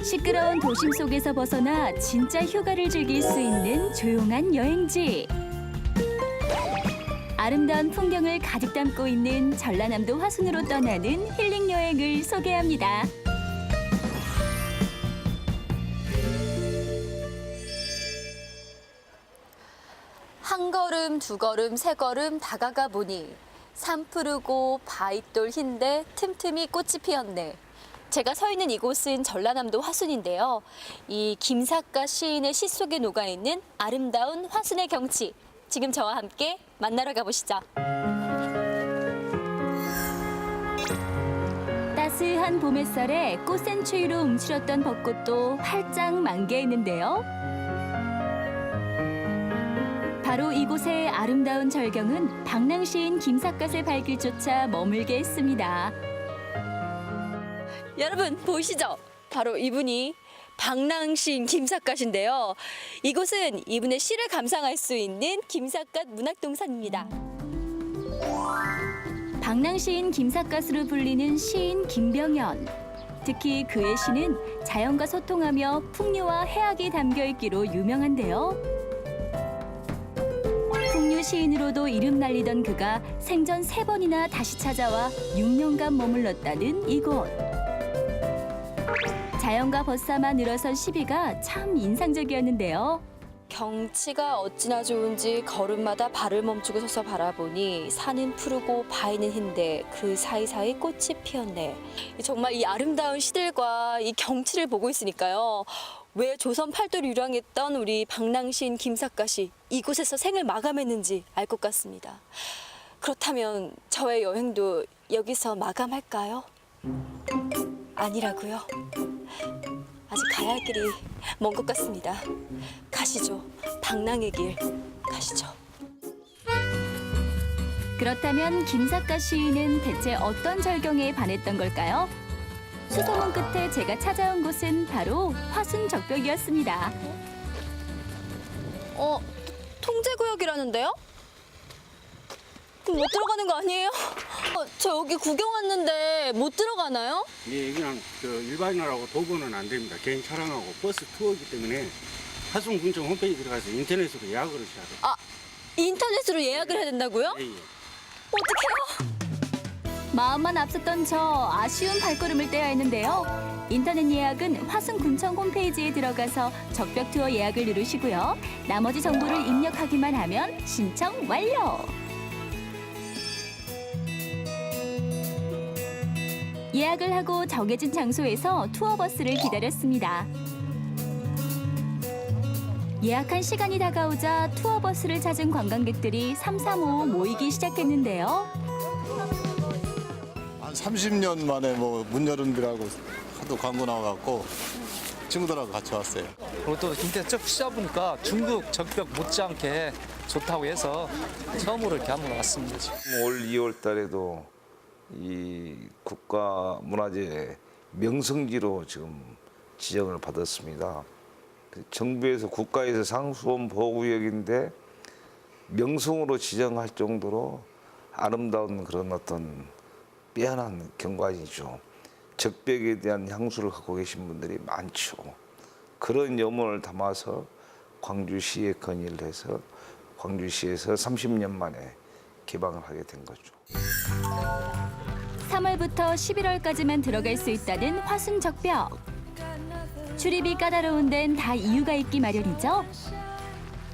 시끄러운 도심 속에서 벗어나 진짜 휴가를 즐길 수 있는 조용한 여행지. 아름다운 풍경을 가득 담고 있는 전라남도 화순으로 떠나는 힐링 여행을 소개합니다. 한 걸음, 두 걸음, 세 걸음 다가가 보니 산 푸르고 바윗돌 흰데 틈틈이 꽃이 피었네. 제가 서 있는 이곳은 전라남도 화순인데요. 이 김삿갓 시인의 시 속에 녹아있는 아름다운 화순의 경치. 지금 저와 함께 만나러 가보시죠. 따스한 봄 햇살에 꽃샘 추위로 움츠렸던 벚꽃도 활짝 만개했는데요. 바로 이곳의 아름다운 절경은 방랑시인 김삿갓의 발길 쫓아 머물게 했습니다. 여러분 보이시죠? 바로 이분이 방랑시인 김삿갓인데요. 이곳은 이분의 시를 감상할 수 있는 김삿갓 문학동산입니다. 방랑시인 김삿갓으로 불리는 시인 김병연. 특히 그의 시는 자연과 소통하며 풍류와 해악이 담겨있기로 유명한데요. 풍류 시인으로도 이름 날리던 그가 생전 3번이나 다시 찾아와 6년간 머물렀다는 이곳. 자연과 벗삼아 늘어선 시비가 참 인상적이었는데요. 경치가 어찌나 좋은지 걸음마다 발을 멈추고 서서 바라보니 산은 푸르고 바위는 흰데 그 사이사이 꽃이 피었네. 정말 이 아름다운 시들과 이 경치를 보고 있으니까요. 왜 조선 팔도를 유랑했던 우리 방랑시인 김삿갓이 이곳에서 생을 마감했는지 알 것 같습니다. 그렇다면 저의 여행도 여기서 마감할까요? 아니라고요. 아직 가야 할 길이 먼 것 같습니다. 가시죠. 방랑의 길 가시죠. 그렇다면 김삿갓 시인은 대체 어떤 절경에 반했던 걸까요? 수소문 끝에 제가 찾아온 곳은 바로 화순 적벽이었습니다. 통제구역이라는데요? 그럼 못 들어가는 거 아니에요? 저 여기 구경 왔는데 못 들어가나요? 예, 여기는 일반인하고 도보는 안 됩니다. 개인 차량하고 버스 투어이기 때문에 화순군청 홈페이지 들어가서 인터넷으로 예약을 하셔야 돼요. 아, 인터넷으로 예약을 해야 된다고요? 예, 예. 어떡해요? 마음만 앞섰던 저 아쉬운 발걸음을 떼야 했는데요. 인터넷 예약은 화순군청 홈페이지에 들어가서 적벽 투어 예약을 누르시고요. 나머지 정보를 입력하기만 하면 신청 완료! 예약을 하고 정해진 장소에서 투어버스를 기다렸습니다. 예약한 시간이 다가오자 투어버스를 찾은 관광객들이 삼삼오오 모이기 시작했는데요. 한 30년 만에 문 여는 데라고 하도 광고 나와갖고 친구들하고 같이 왔어요. 그리고 또 김태 쭉 시작보니까 중국 적벽 못지않게 좋다고 해서 처음으로 이렇게 한번 왔습니다. 올 2월 달에도 이 국가문화재 명성지로 지금 지정을 받았습니다. 정부에서 국가에서 상수원 보호구역인데 명성으로 지정할 정도로 아름다운 그런 어떤 빼어난 경관이죠. 적벽에 대한 향수를 갖고 계신 분들이 많죠. 그런 염원을 담아서 광주시에 건의를 해서 광주시에서 30년 만에 개방을 하게 된 거죠. 3월부터 11월까지만 들어갈 수 있다는 화순 적벽. 출입이 까다로운 데는 다 이유가 있기 마련이죠.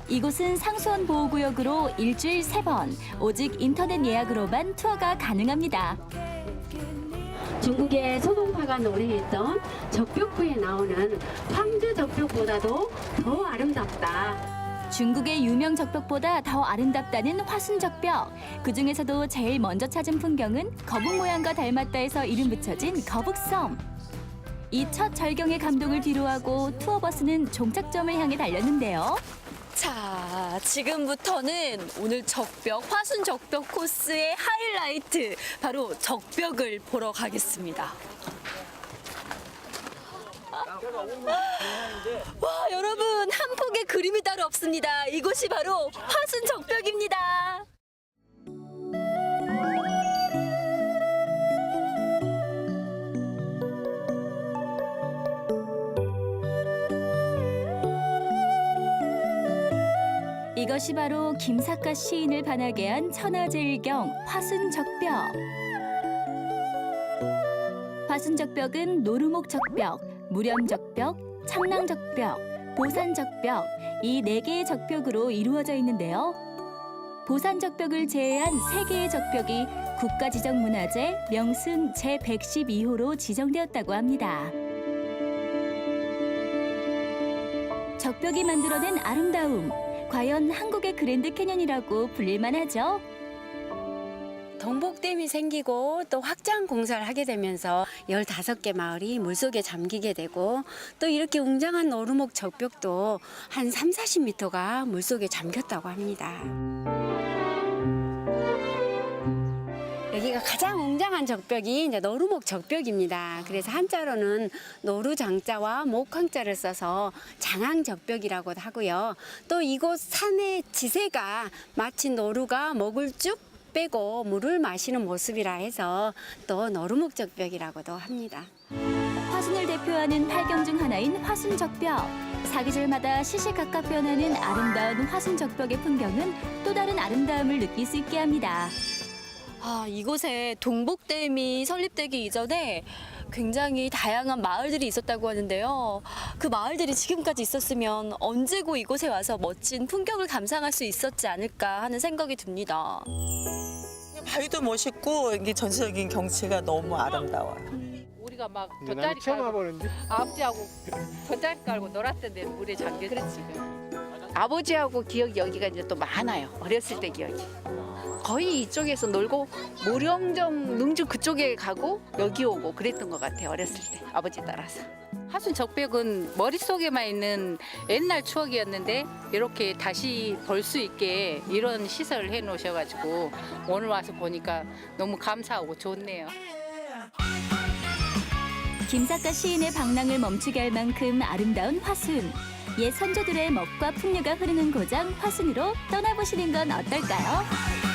이곳은 상수원 보호구역으로 일주일 3번, 오직 인터넷 예약으로만 투어가 가능합니다. 중국의 소동파가 노래했던 적벽부에 나오는 황제 적벽보다도 더 아름답다. 중국의 유명 적벽보다 더 아름답다는 화순 적벽. 그중에서도 제일 먼저 찾은 풍경은 거북 모양과 닮았다 해서 이름 붙여진 거북섬. 이 첫 절경의 감동을 뒤로하고 투어버스는 종착점을 향해 달렸는데요. 자, 지금부터는 오늘 적벽, 화순 적벽 코스의 하이라이트, 바로 적벽을 보러 가겠습니다. 와, 여러분, 한 폭의 그림이 따로 없습니다. 이곳이 바로 화순 적벽입니다. 이것이 바로 김삿갓 시인을 반하게 한 천하제일경 화순적벽. 화순적벽은 노루목 적벽, 무렴적벽, 청랑적벽, 보산적벽 이 4개의 적벽으로 이루어져 있는데요. 보산적벽을 제외한 3개의 적벽이 국가지정문화재 명승 제112호로 지정되었다고 합니다. 적벽이 만들어낸 아름다움, 과연 한국의 그랜드 캐년이라고 불릴만 하죠? 동복댐이 생기고 또 확장 공사를 하게 되면서 15개 마을이 물속에 잠기게 되고 또 이렇게 웅장한 노루목 적벽도 한 30-40m가 물속에 잠겼다고 합니다. 여기가 가장 웅장한 적벽이 이제 노루목 적벽입니다. 그래서 한자로는 노루장자와 목항자를 써서 장항적벽이라고도 하고요. 또 이곳 산의 지세가 마치 노루가 목을 쭉 빼고 물을 마시는 모습이라 해서 또 노루목적벽이라고도 합니다. 화순을 대표하는 팔경 중 하나인 화순적벽. 사계절마다 시시각각 변하는 아름다운 화순적벽의 풍경은 또 다른 아름다움을 느낄 수 있게 합니다. 이곳에 동복댐이 설립되기 이전에 굉장히 다양한 마을들이 있었다고 하는데요. 그 마을들이 지금까지 있었으면 언제고 이곳에 와서 멋진 풍경을 감상할 수 있었지 않을까 하는 생각이 듭니다. 바위도 멋있고 이게 전체적인 경치가 너무 아름다워요. 우리가 막 돗자리 깔고 아버지하고 돗자리 깔고 놀았던 데는 물에 잠겼지. 아버지하고 기억이 여기가 이제 또 많아요. 어렸을 때 기억이. 거의 이쪽에서 놀고 모령정 능주 그쪽에 가고 여기 오고 그랬던 것 같아요. 어렸을 때 아버지 따라서. 화순 적벽은 머릿속에만 있는 옛날 추억이었는데 이렇게 다시 볼 수 있게 이런 시설을 해놓으셔가지고 오늘 와서 보니까 너무 감사하고 좋네요. 김삿갓 시인의 방랑을 멈추게 할 만큼 아름다운 화순. 옛 선조들의 멋과 풍류가 흐르는 고장 화순으로 떠나보시는 건 어떨까요?